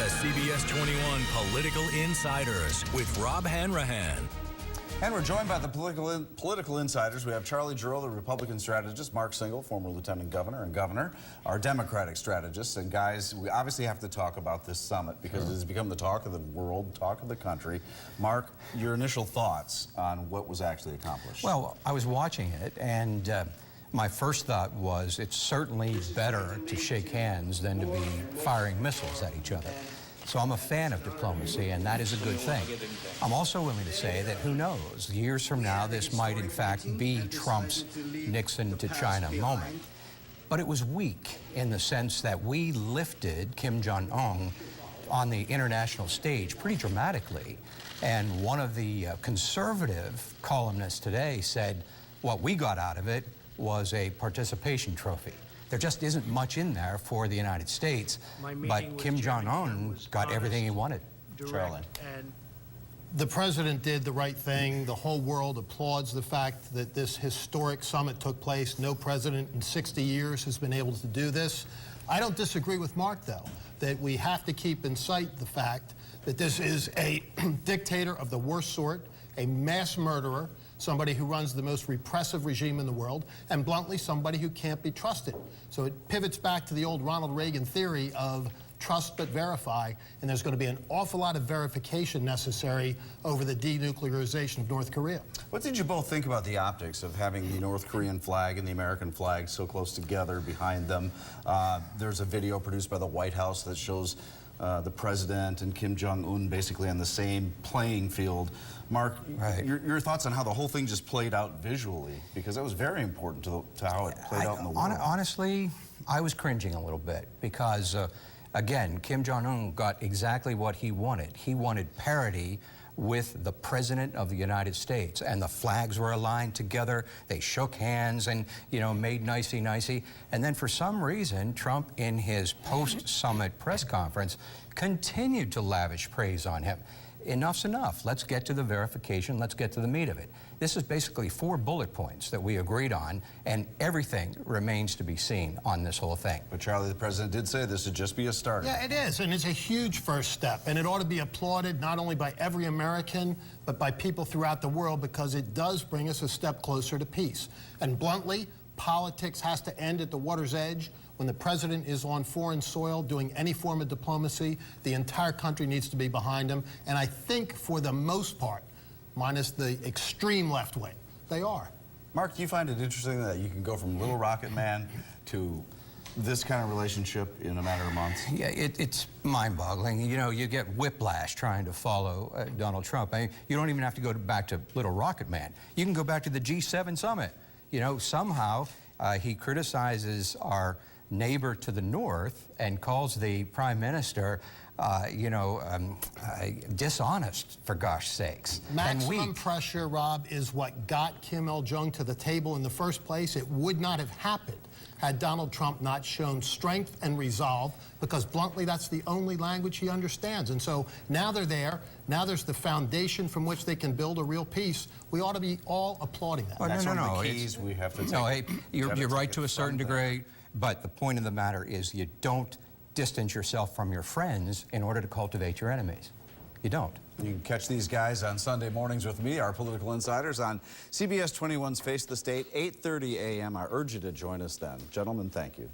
CBS 21 Political Insiders with Rob Hanrahan. And we're joined by the political insiders. We have Charlie Giroux, the Republican strategist, Mark Singal, former lieutenant governor and governor, our Democratic strategists. And guys, we obviously have to talk about this summit because it has become the talk of the world, talk of the country. Mark, your initial thoughts on what was actually accomplished? Well, I was watching it, and my first thought was it's certainly better to shake hands than to be firing missiles at each other. So I'm a fan of diplomacy, and that is a good thing. I'm also willing to say that who knows, years from now, this might in fact be Trump's Nixon to China moment. But it was weak in the sense that we lifted Kim Jong-un on the international stage pretty dramatically. And one of the conservative columnists today said what we got out of it was a participation trophy. There just isn't much in there for the United States, but Kim Jong-un got everything he wanted. Charlie. The president did the right thing. The whole world applauds the fact that this historic summit took place. No president in 60 years has been able to do this. I don't disagree with Mark, though, that we have to keep in sight the fact that this is a dictator of the worst sort, a mass murderer, somebody who runs the most repressive regime in the world, and bluntly, somebody who can't be trusted. So it pivots back to the old Ronald Reagan theory of trust but verify, and there's going to be an awful lot of verification necessary over the denuclearization of North Korea. What did you both think about the optics of having the North Korean flag and the American flag so close together behind them? There's a video produced by the White House that shows the president and Kim Jong-un basically on the same playing field. Mark, right. your thoughts on how the whole thing just played out visually, because that was very important to how it played out in the world. Honestly, I was cringing a little bit because, again, Kim Jong-un got exactly what he wanted. He wanted parity with the President of the United States, and the flags were aligned together. They shook hands and, you know, made nicey-nicey. And then for some reason, Trump, in his post-summit press conference, continued to lavish praise on him. Enough's enough. Let's get to the verification. Let's get to the meat of it. This is basically 4 bullet points that we agreed on, and everything remains to be seen on this whole thing. But Charlie, the president did say this would just be a start. Yeah, it is, and it's a huge first step, and it ought to be applauded not only by every American, but by people throughout the world, because it does bring us a step closer to peace. And bluntly, politics has to end at the water's edge. When the president is on foreign soil doing any form of diplomacy, the entire country needs to be behind him. And I think for the most part, minus the extreme left wing, they are. Mark, do you find it interesting that you can go from Little Rocket Man to this kind of relationship in a matter of months? Yeah, it's mind-boggling. You know, you get whiplash trying to follow Donald Trump. I mean, you don't even have to go back to Little Rocket Man. You can go back to the G7 summit. You know, somehow he criticizes our neighbor to the north and calls the prime minister, dishonest, for gosh sakes. Maximum pressure, Rob, is what got Kim Il-jung to the table in the first place. It would not have happened had Donald Trump not shown strength and resolve, because bluntly, that's the only language he understands. And so now they're there. Now there's the foundation from which they can build a real peace. We ought to be all applauding that. That's one of the keys we have to take. No, hey, you're right to a certain degree, but the point of the matter is you don't distance yourself from your friends in order to cultivate your enemies. You don't. You can catch these guys on Sunday mornings with me, our political insiders, on CBS 21's Face the State, 8:30 a.m. I urge you to join us then. Gentlemen, thank you.